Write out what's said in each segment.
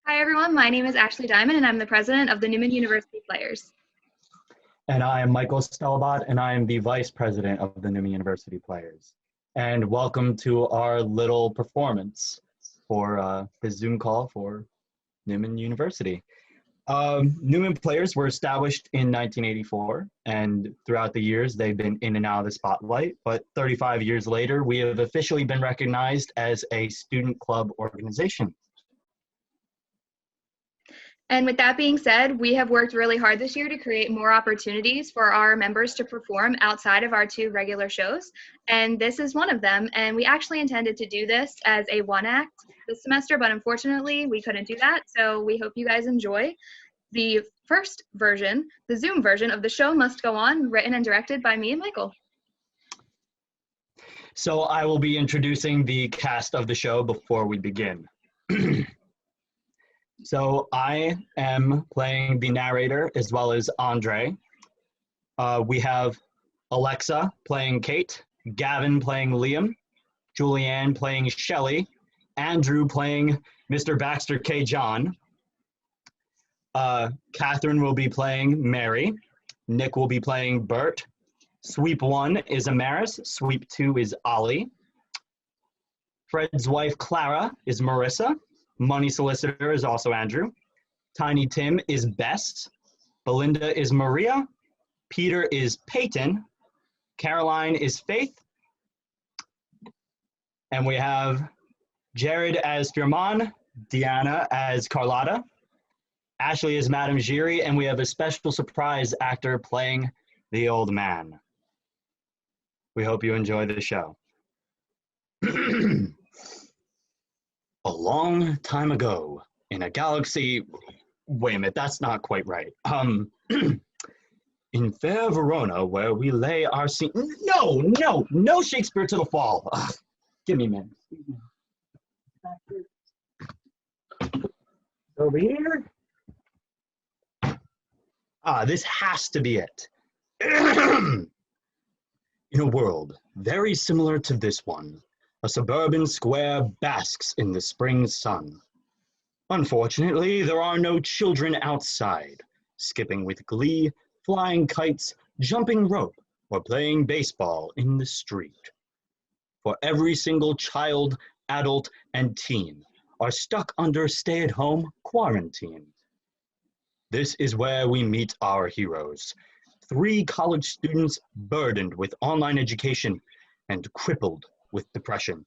Hi everyone, my name is Ashley Diamond and I'm the president of the Neumann University Players. And I am Michael Stellabotte, and I am the vice president of the Neumann University Players. And welcome to our little performance for the Zoom call for Neumann University. Neumann Players were established in 1984, and throughout the years, they've been in and out of the spotlight. But 35 years later, we have officially been recognized as a student club organization. And with that being said, we have worked really hard this year to create more opportunities for our members to perform outside of our two regular shows. And this is one of them. And we actually intended to do this as a one act this semester, but unfortunately we couldn't do that. So we hope you guys enjoy the first version, the Zoom version of The Show Must Go On, written and directed by me and Michael. So I will be introducing the cast of the show before we begin. So I am playing the narrator as well as Andre. We have Alexa playing Kate, Gavin playing Liam, Julianne playing Shelley, Andrew playing Mr. Baxter K. John. Catherine will be playing Mary. Nick will be playing Bert. Sweep 1 is Amaris. Sweep 2 is Ollie. Fred's wife Clara is Marissa. Money solicitor is also Andrew. Tiny Tim is Bess. Belinda is Maria. Peter is Peyton. Caroline is Faith. And we have Jared as Firman, Deanna as Carlotta, Ashley as Madame Giry, and we have a special surprise actor playing the old man. We hope you enjoy the show. A long time ago, in a galaxy, wait a minute, that's not quite right. In fair Verona, where we lay our scene. No Shakespeare to the fall. Ugh, give me a minute. Over here. This has to be it. In a world very similar to this one, a suburban square basks in the spring sun. Unfortunately, there are no children outside, skipping with glee, flying kites, jumping rope, or playing baseball in the street. For every single child, adult, and teen are stuck under stay-at-home quarantine. This is where we meet our heroes, 3 college students burdened with online education and crippled with depression,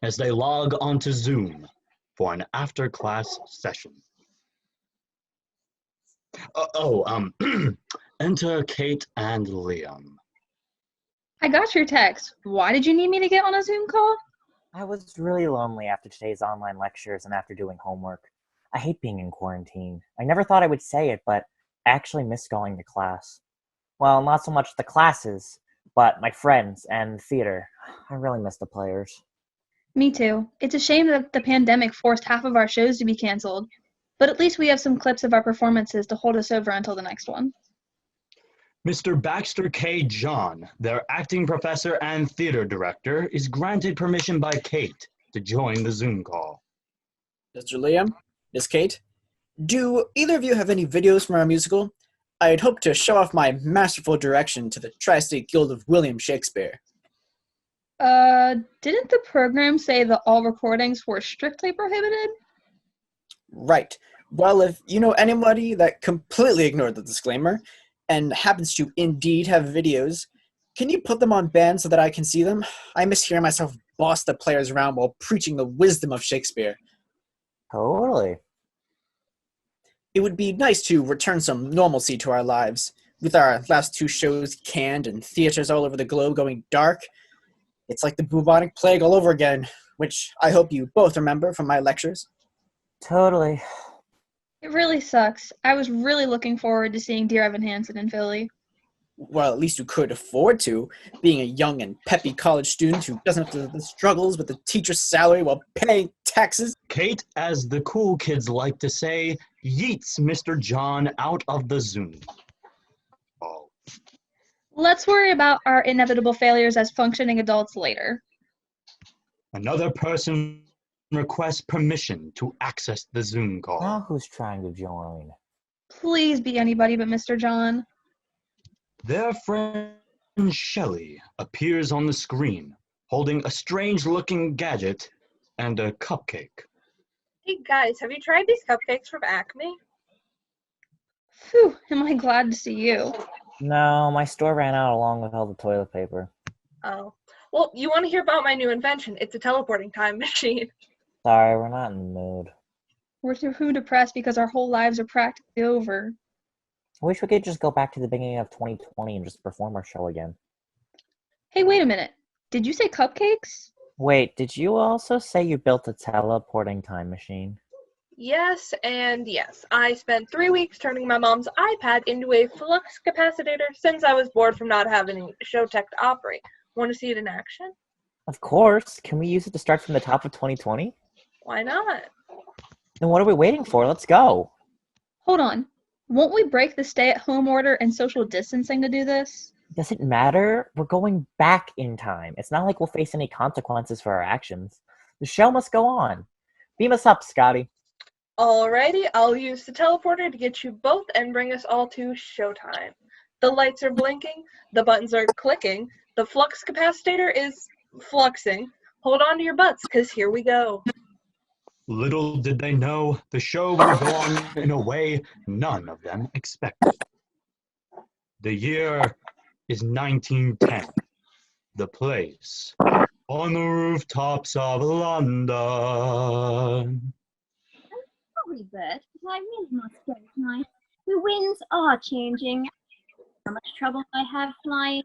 as they log onto Zoom for an after-class session. Enter Kate and Liam. I got your text. Why did you need me to get on a Zoom call? I was really lonely after today's online lectures and after doing homework. I hate being in quarantine. I never thought I would say it, but I actually miss going to class. Well, not so much the classes, but my friends and theater. I really miss the players. Me too. It's a shame that the pandemic forced half of our shows to be canceled, but at least we have some clips of our performances to hold us over until the next one. Mr. Baxter K. John, their acting professor and theater director, is granted permission by Kate to join the Zoom call. Mr. Liam, Miss Kate, do either of you have any videos from our musical? I'd hoped to show off my masterful direction to the Tri-State Guild of William Shakespeare. Didn't the program say that all recordings were strictly prohibited? Right. Well, if you know anybody that completely ignored the disclaimer and happens to indeed have videos, can you put them on band so that I can see them? I miss hearing myself boss the players around while preaching the wisdom of Shakespeare. Totally. It would be nice to return some normalcy to our lives. With our last 2 shows canned and theaters all over the globe going dark, it's like the bubonic plague all over again, which I hope you both remember from my lectures. Totally. It really sucks. I was really looking forward to seeing Dear Evan Hansen in Philly. Well, at least you could afford to, being a young and peppy college student who doesn't have the struggles with the teacher's salary while paying taxes. Kate, as the cool kids like to say, yeets Mr. John out of the Zoom. Oh. Let's worry about our inevitable failures as functioning adults later. Another person request permission to access the Zoom call. Now who's trying to join? Please be anybody but Mr. John. Their friend Shelley appears on the screen, holding a strange-looking gadget and a cupcake. Hey guys, have you tried these cupcakes from Acme? Phew, am I glad to see you. No, my store ran out along with all the toilet paper. Oh. Well, you want to hear about my new invention? It's a teleporting time machine. Sorry, we're not in the mood. We're too depressed because our whole lives are practically over. I wish we could just go back to the beginning of 2020 and just perform our show again. Hey, wait a minute. Did you say cupcakes? Wait, did you also say you built a teleporting time machine? Yes and yes. I spent 3 weeks turning my mom's iPad into a flux capacitor since I was bored from not having show tech to operate. Want to see it in action? Of course. Can we use it to start from the top of 2020? Why not? Then what are we waiting for? Let's go. Hold on. Won't we break the stay-at-home order and social distancing to do this? Does it matter? We're going back in time. It's not like we'll face any consequences for our actions. The show must go on. Beam us up, Scotty. Alrighty, I'll use the teleporter to get you both and bring us all to showtime. The lights are blinking, the buttons are clicking, the flux capacitor is fluxing. Hold on to your butts, because here we go. Little did they know, the show would go on in a way none of them expected. The year is 1910. The place, on the rooftops of London. Sorry, Bert, but I really must go tonight. The winds are changing. How much trouble I have flying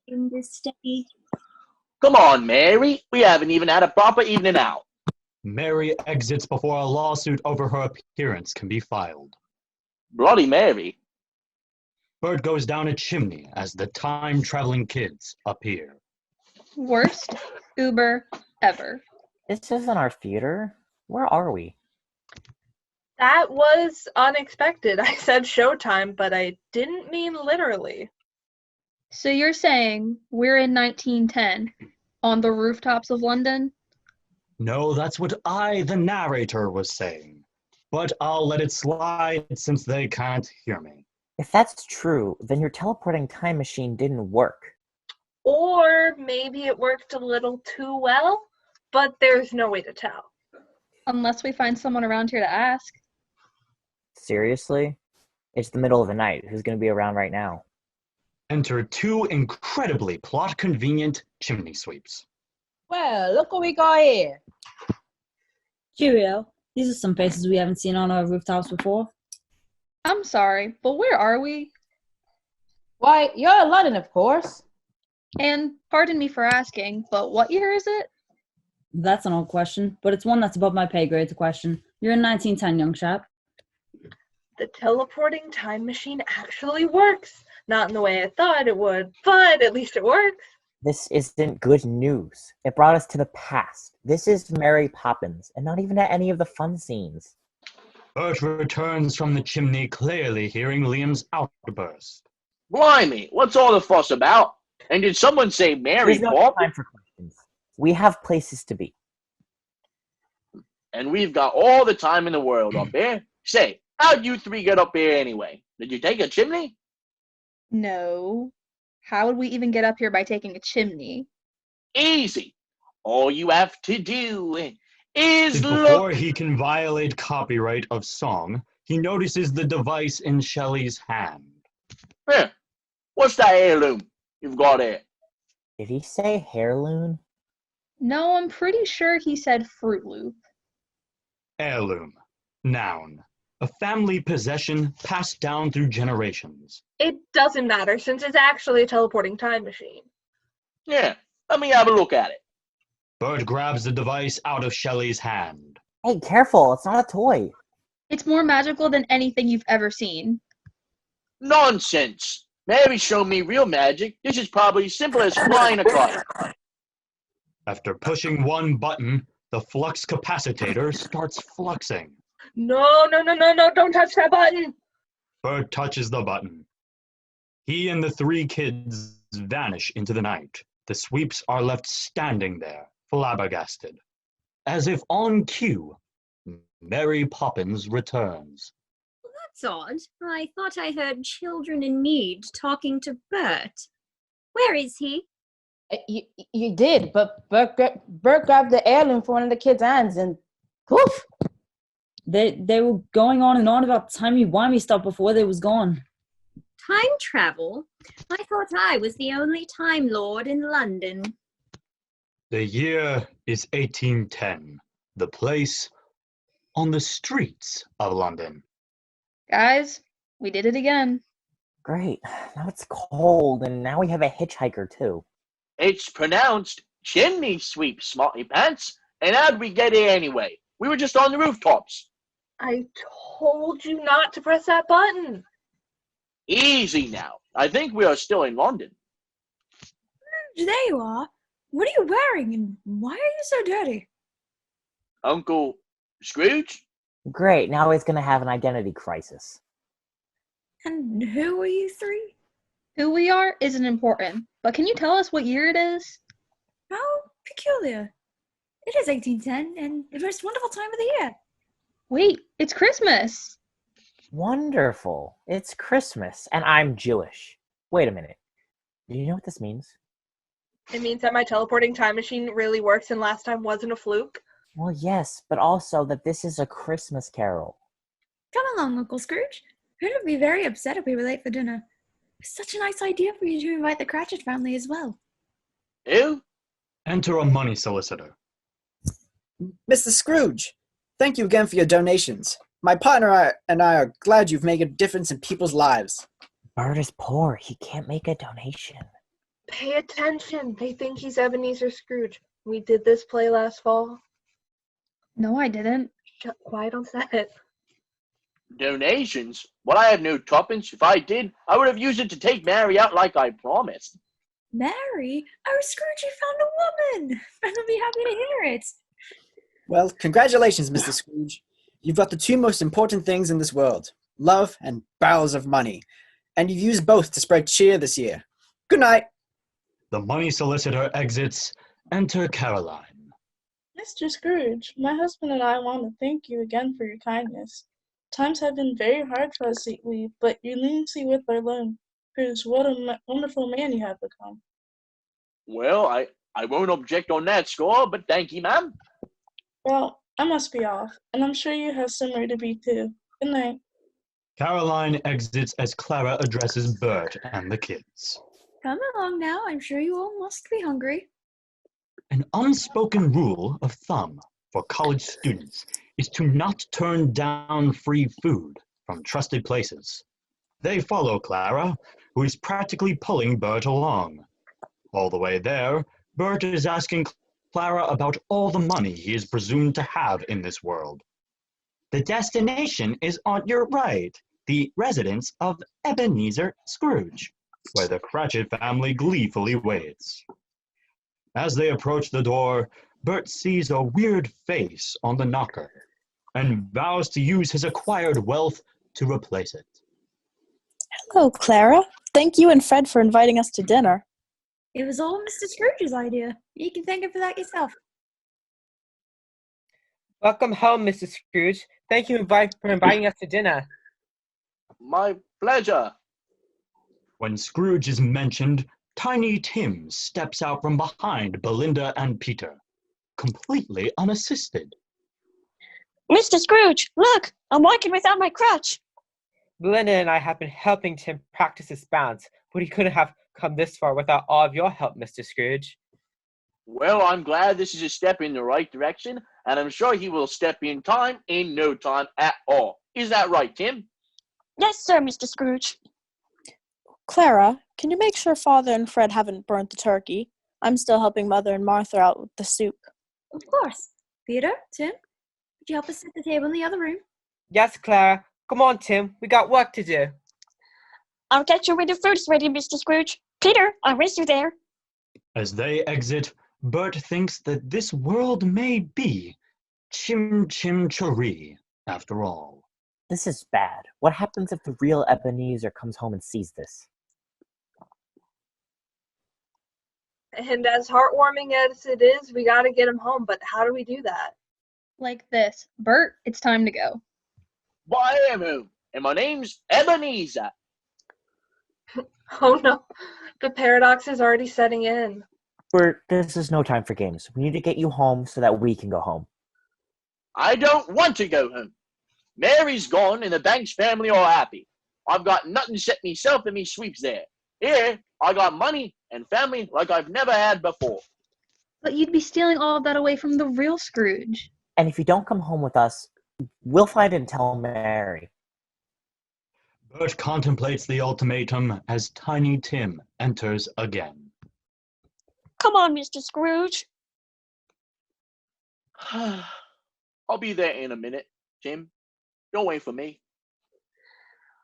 in this stage. Come on, Mary. We haven't even had a proper evening out. Mary exits before a lawsuit over her appearance can be filed. Bloody Mary. Bert goes down a chimney as the time-traveling kids appear. Worst Uber ever. This isn't our theater. Where are we? That was unexpected. I said showtime, but I didn't mean literally. So you're saying we're in 1910 on the rooftops of London? No, that's what I, the narrator, was saying. But I'll let it slide since they can't hear me. If that's true, then your teleporting time machine didn't work. Or maybe it worked a little too well, but there's no way to tell. Unless we find someone around here to ask. Seriously? It's the middle of the night. Who's going to be around right now? Enter two incredibly plot-convenient chimney sweeps. Well, look what we got here. Cheerio. These are some faces we haven't seen on our rooftops before. I'm sorry, but where are we? Why, you're in London, of course. And pardon me for asking, but what year is it? That's an old question, but it's one that's above my pay grade to question. You're in 1910, young chap. The teleporting time machine actually works. Not in the way I thought it would, but at least it works. This isn't good news. It brought us to the past. This is Mary Poppins, and not even at any of the fun scenes. Bert returns from the chimney, clearly hearing Liam's outburst. Blimey, what's all the fuss about? And did someone say Mary There's no Poppins? time for questions. We have places to be. And we've got all the time in the world up here. Say, how'd you three get up here anyway? Did you take a chimney? No. How would we even get up here by taking a chimney? Easy. All you have to do is Before look. he can violate copyright of song, he notices the device in Shelley's hand. Here, what's that heirloom you've got here? Did he say heirloom? No, I'm pretty sure he said Fruit Loop. Heirloom. Noun. A family possession passed down through generations. It doesn't matter since it's actually a teleporting time machine. Yeah, let me have a look at it. Bert grabs the device out of Shelley's hand. Hey, careful, it's not a toy. It's more magical than anything you've ever seen. Nonsense. Mary showed me real magic. This is probably as simple as flying a kite. After pushing one button, the flux capacitor starts fluxing. No, don't touch that button. Bert touches the button. He and the three kids vanish into the night. The sweeps are left standing there, flabbergasted. As if on cue, Mary Poppins returns. That's odd. I thought I heard children in need talking to Bert. Where is he? You did, but Bert grabbed the heirloom from one of the kids' hands and poof! They were going on and on about timey-wimey stuff before they was gone. Time travel? I thought I was the only Time Lord in London. The year is 1810. The place on the streets of London. Guys, we did it again. Great. Now it's cold, and now we have a hitchhiker, too. It's pronounced chimney sweep, smarty pants. And how'd we get here anyway? We were just on the rooftops. I told you not to press that button. Easy now. I think we are still in London. There you are. What are you wearing, and why are you so dirty? Uncle Scrooge? Great. Now he's going to have an identity crisis. And who are you three? Who we are isn't important, but can you tell us what year it is? How peculiar. It is 1810, and the most wonderful time of the year. Wait, it's Christmas. Wonderful. It's Christmas, and I'm Jewish. Wait a minute. Do you know what this means? It means that my teleporting time machine really works and last time wasn't a fluke. Well, yes, but also that this is a Christmas carol. Come along, Uncle Scrooge. Fred would be very upset if we were late for dinner. It's such a nice idea for you to invite the Cratchit family as well. Who? Enter a money solicitor. Mr. Scrooge, thank you again for your donations. My partner and I are glad you've made a difference in people's lives. Bert is poor. He can't make a donation. Pay attention. They think he's Ebenezer Scrooge. We did this play last fall. No, I didn't. Shut quiet on set. Donations? Well, I have no tuppence. If I did, I would have used it to take Mary out like I promised. Mary? Oh, Scrooge, you found a woman! Fred will be happy to hear it. Well, congratulations, Mr. Scrooge. You've got the two most important things in this world, love and barrels of money. And you've used both to spread cheer this year. Good night. The money solicitor exits. Enter Caroline. Mr. Scrooge, my husband and I want to thank you again for your kindness. Times have been very hard for us lately, but your leniency with our loan proves what a wonderful man you have become. Well, I won't object on that score, but thank you, ma'am. Well, I must be off, and I'm sure you have somewhere to be too. Good night. Caroline exits as Clara addresses Bert and the kids. Come along now. I'm sure you all must be hungry. An unspoken rule of thumb for college students is to not turn down free food from trusted places. They follow Clara, who is practically pulling Bert along. All the way there, Bert is asking Clara about all the money he is presumed to have in this world. The destination is on your right, the residence of Ebenezer Scrooge, where the Cratchit family gleefully waits. As they approach the door, Bert sees a weird face on the knocker and vows to use his acquired wealth to replace it. Hello, Clara. Thank you and Fred for inviting us to dinner. It was all Mr. Scrooge's idea. You can thank him for that yourself. Welcome home, Mr. Scrooge. Thank you for inviting us to dinner. My pleasure. When Scrooge is mentioned, Tiny Tim steps out from behind Belinda and Peter, completely unassisted. Mr. Scrooge, look! I'm walking without my crutch. Belinda and I have been helping Tim practice his bounce, but he couldn't have come this far without all of your help, Mr. Scrooge. Well, I'm glad this is a step in the right direction, and I'm sure he will step in time in no time at all. Is that right, Tim? Yes, sir, Mr. Scrooge. Clara, can you make sure Father and Fred haven't burnt the turkey? I'm still helping Mother and Martha out with the soup. Of course. Peter, Tim, would you help us set the table in the other room? Yes, Clara. Come on, Tim. We got work to do. I'll get you when the food's ready, Mr. Scrooge. Peter, I'll race you there. As they exit, Bert thinks that this world may be chim-chim-cheree after all. This is bad. What happens if the real Ebenezer comes home and sees this? And as heartwarming as it is, we gotta get him home, but how do we do that? Like this. Bert, it's time to go. Why, I am home, and my name's Ebenezer. Oh no, the paradox is already setting in. Bert, this is no time for games. We need to get you home so that we can go home. I don't want to go home. Mary's gone, and the Banks family are happy. I've got nothing except myself and me sweeps there. Here, I got money and family like I've never had before. But you'd be stealing all of that away from the real Scrooge. And if you don't come home with us, we'll find and tell Mary. Bert contemplates the ultimatum as Tiny Tim enters again. Come on, Mr. Scrooge. I'll be there in a minute, Tim. Don't wait for me.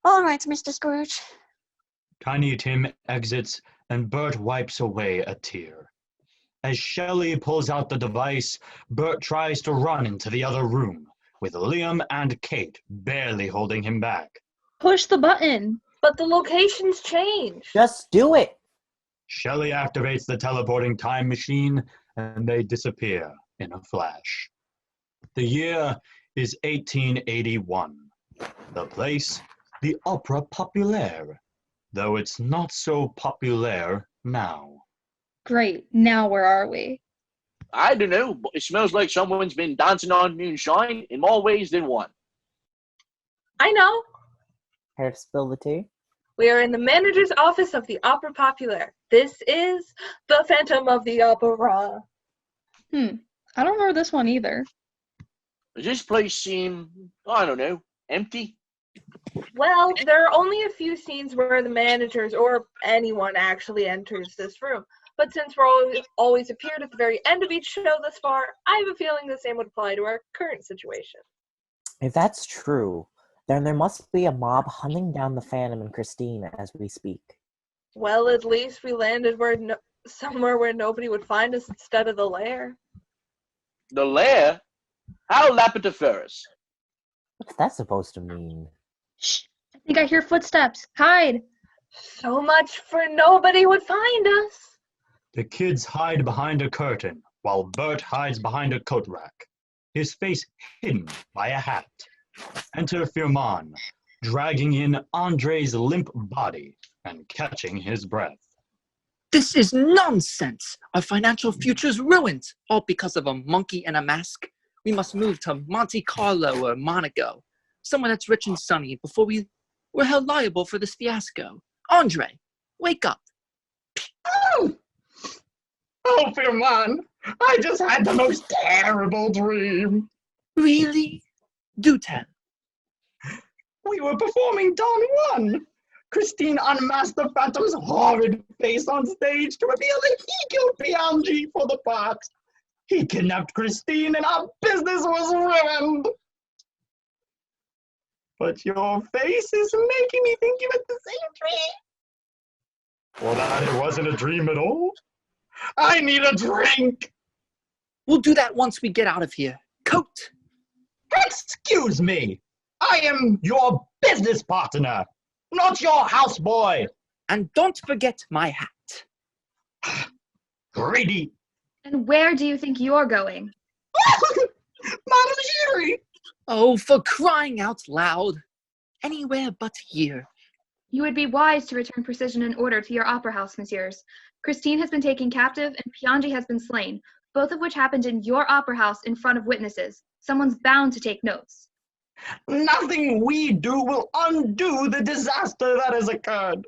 All right, Mr. Scrooge. Tiny Tim exits, and Bert wipes away a tear. As Shelley pulls out the device, Bert tries to run into the other room, with Liam and Kate barely holding him back. Push the button. But the location's changed. Just do it. Shelley activates the teleporting time machine, and they disappear in a flash. The year is 1881. The place, the Opera Populaire, though it's not so populaire now. Great. Now where are we? I don't know, but it smells like someone's been dancing on moonshine in more ways than one. I know. Have spilled the tea? We are in the manager's office of the Opera Populaire. This is the Phantom of the Opera. I don't remember this one either. Does this place seem, I don't know, empty? Well, there are only a few scenes where the managers or anyone actually enters this room. But since we're always appeared at the very end of each show thus far, I have a feeling the same would apply to our current situation. If that's true, then there must be a mob hunting down the Phantom and Christine as we speak. Well, at least we landed somewhere where nobody would find us instead of the lair. The lair? How lapitiferous. What's that supposed to mean? Shh! I think I hear footsteps. Hide! So much for nobody would find us. The kids hide behind a curtain, while Bert hides behind a coat rack, his face hidden by a hat. Enter Firman, dragging in Andre's limp body and catching his breath. This is nonsense! Our financial future's ruined, all because of a monkey and a mask. We must move to Monte Carlo or Monaco, somewhere that's rich and sunny, before we're held liable for this fiasco. Andre, wake up! Oh, Firman, I just had the most terrible dream. Really? Do tell. We were performing Don Juan. Christine unmasked the Phantom's horrid face on stage to reveal that he killed Bianchi for the part. He kidnapped Christine and our business was ruined. But your face is making me think you had the same dream. Well, that it wasn't a dream at all. I need a drink. We'll do that once we get out of here. Coat! Excuse me. I am your business partner, not your houseboy. And don't forget my hat. Greedy. And where do you think you're going? Madame Giry. Oh, for crying out loud. Anywhere but here. You would be wise to return precision and order to your opera house, messieurs. Christine has been taken captive and Piangi has been slain, both of which happened in your opera house in front of witnesses. Someone's bound to take notes. Nothing we do will undo the disaster that has occurred.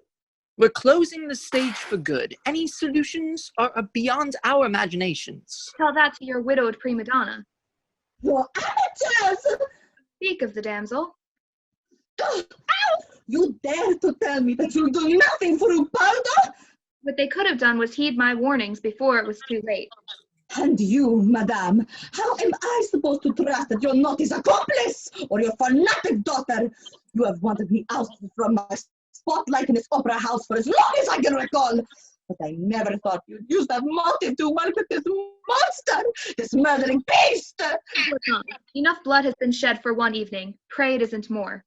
We're closing the stage for good. Any solutions are beyond our imaginations. Tell that to your widowed prima donna. You're amateurs! Speak of the damsel. Ow! You dare to tell me that you'll do nothing for Ubaldo? What they could have done was heed my warnings before it was too late. And you, madame, how am I supposed to trust that you're not his accomplice or your fanatic daughter? You have wanted me ousted from my spotlight in this opera house for as long as I can recall. But I never thought you'd use that motive to market this monster, this murdering beast. Enough blood has been shed for one evening. Pray it isn't more.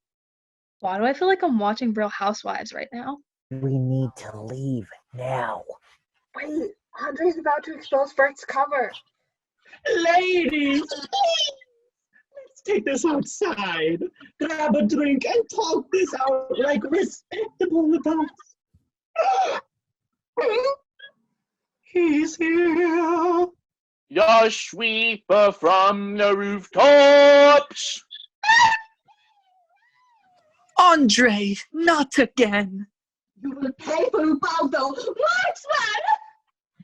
Why do I feel like I'm watching Real Housewives right now? We need to leave now. Wait, Andre's about to expose Bert's cover. Ladies, please, let's take this outside. Grab a drink and talk this out like respectable adults. He's here. Your sweeper from the rooftops. Andre, not again. You will pay for Ubaldo. Marksman!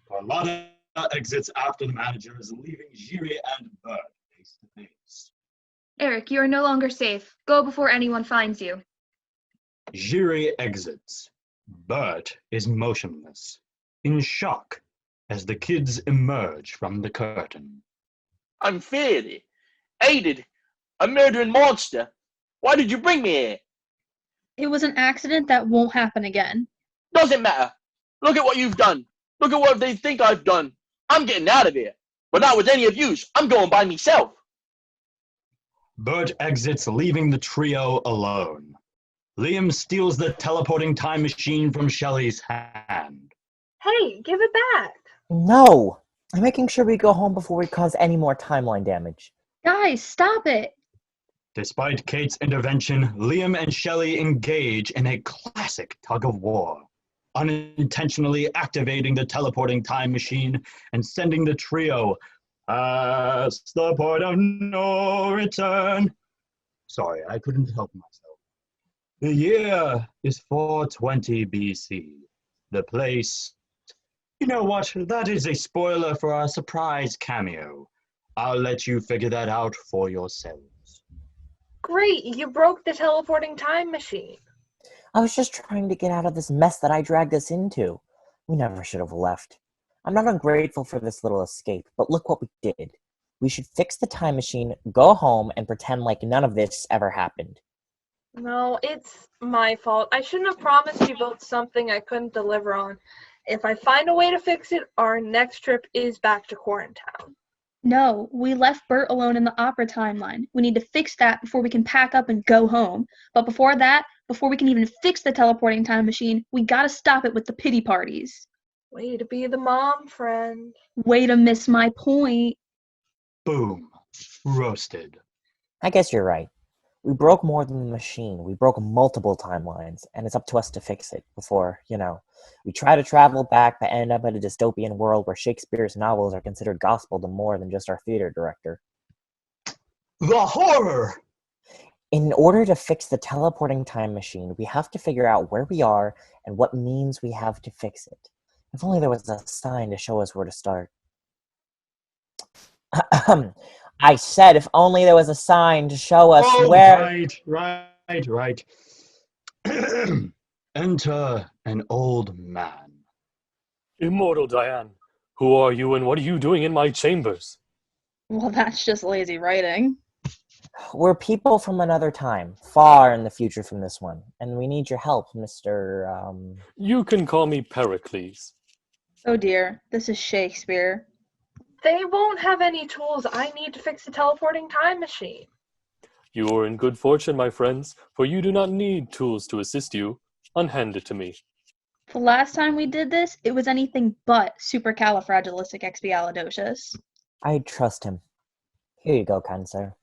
Carlotta exits after the managers, leaving Jiri and Bert face to face. Eric, you are no longer safe. Go before anyone finds you. Jiri exits. Bert is motionless, in shock, as the kids emerge from the curtain. Unfairly. Aided. A murdering monster. Why did you bring me here? It was an accident that won't happen again. Doesn't matter. Look at what you've done. Look at what they think I've done. I'm getting out of here. But not with any of yous. I'm going by myself. Bert exits, leaving the trio alone. Liam steals the teleporting time machine from Shelley's hand. Hey, give it back. No! I'm making sure we go home before we cause any more timeline damage. Guys, stop it! Despite Kate's intervention, Liam and Shelley engage in a classic tug-of-war, unintentionally activating the teleporting time machine and sending the trio past the point of no return. Sorry, I couldn't help myself. The year is 420 BC. The place... You know what? That is a spoiler for our surprise cameo. I'll let you figure that out for yourselves. Great, you broke the teleporting time machine. I was just trying to get out of this mess that I dragged us into. We never should have left. I'm not ungrateful for this little escape, but look what we did. We should fix the time machine, go home, and pretend like none of this ever happened. No, it's my fault. I shouldn't have promised you both something I couldn't deliver on. If I find a way to fix it, our next trip is back to Quarantown. No, we left Bert alone in the opera timeline. We need to fix that before we can pack up and go home. But before that, before we can even fix the teleporting time machine, we gotta stop it with the pity parties. Way to be the mom friend. Way to miss my point. Boom. Roasted. I guess you're right. We broke more than the machine. We broke multiple timelines, and it's up to us to fix it before, we try to travel back but end up in a dystopian world where Shakespeare's novels are considered gospel to more than just our theater director. The horror! In order to fix the teleporting time machine, we have to figure out where we are and what means we have to fix it. If only there was a sign to show us where to start. I said if only there was a sign to show us where... Right. Enter an old man. Immortal Diane, who are you and what are you doing in my chambers? Well, that's just lazy writing. We're people from another time, far in the future from this one, and we need your help, Mr. You can call me Pericles. Oh dear, this is Shakespeare. They won't have any tools I need to fix the teleporting time machine. You are in good fortune, my friends, for you do not need tools to assist you. Unhand it to me. The last time we did this, it was anything but supercalifragilisticexpialidocious. I trust him. Here you go, kind sir.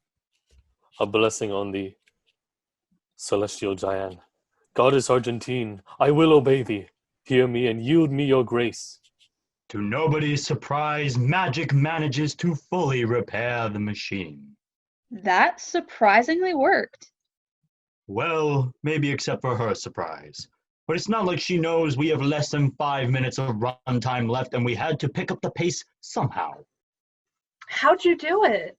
A blessing on thee, celestial Diane. Goddess Argentine, I will obey thee. Hear me and yield me your grace. To nobody's surprise, magic manages to fully repair the machine. That surprisingly worked. Well, maybe except for her surprise. But it's not like she knows we have less than 5 minutes of runtime left and we had to pick up the pace somehow. How'd you do it?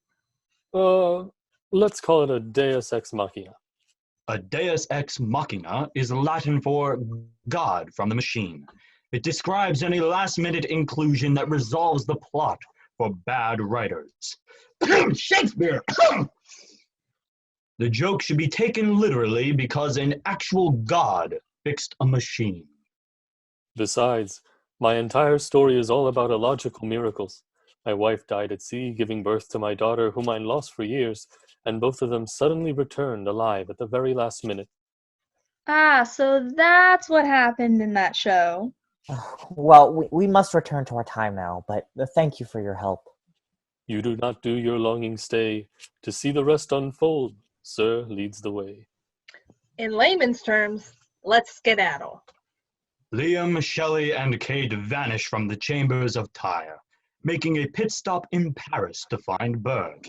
Let's call it a deus ex machina. A deus ex machina is Latin for God from the machine. It describes any last-minute inclusion that resolves the plot for bad writers. Shakespeare! The joke should be taken literally because an actual God fixed a machine. Besides, my entire story is all about illogical miracles. My wife died at sea, giving birth to my daughter, whom I lost for years, and both of them suddenly returned alive at the very last minute. Ah, so that's what happened in that show. Well, we must return to our time now, but thank you for your help. You do not do your longing stay to see the rest unfold. Sir leads the way. In layman's terms, let's skedaddle. Liam, Shelley, and Cade vanish from the chambers of Tyre, making a pit stop in Paris to find Bert.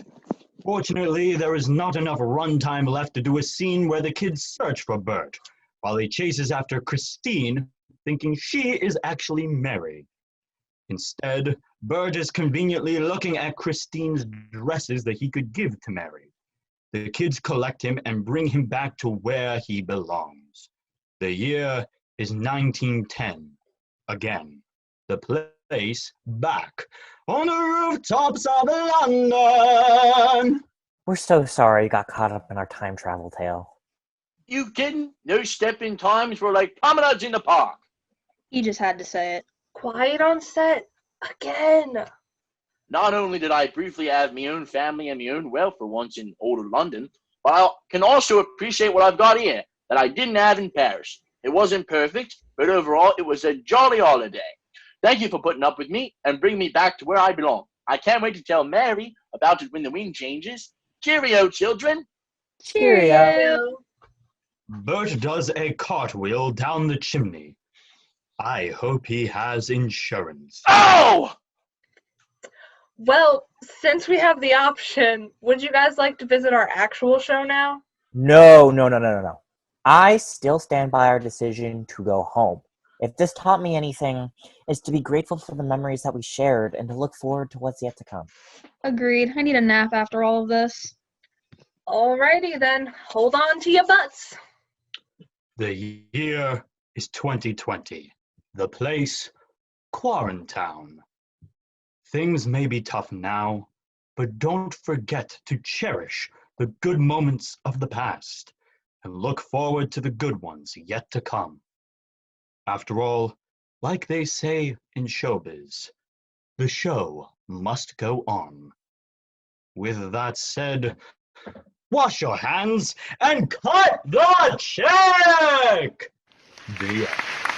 Fortunately, there is not enough runtime left to do a scene where the kids search for Bert, while he chases after Christine, thinking she is actually Mary. Instead, Bert is conveniently looking at Christine's dresses that he could give to Mary. The kids collect him and bring him back to where he belongs. The year is 1910. Again, the place back on the rooftops of London. We're so sorry you got caught up in our time travel tale. You kidding? No stepping times were like promenades in the park. He just had to say it. Quiet on set. Again. Not only did I briefly have my own family and my own wealth for once in older London, but I can also appreciate what I've got here that I didn't have in Paris. It wasn't perfect, but overall it was a jolly holiday. Thank you for putting up with me and bringing me back to where I belong. I can't wait to tell Mary about it when the wind changes. Cheerio, children. Cheerio. Bert does a cartwheel down the chimney. I hope he has insurance. Oh! Well, since we have the option, would you guys like to visit our actual show now? No. I still stand by our decision to go home. If this taught me anything, it's to be grateful for the memories that we shared and to look forward to what's yet to come. Agreed. I need a nap after all of this. Alrighty then, hold on to your butts. The year is 2020. The place, Quarantown. Things may be tough now, but don't forget to cherish the good moments of the past and look forward to the good ones yet to come. After all, like they say in showbiz, the show must go on. With that said, wash your hands and cut the check! The end.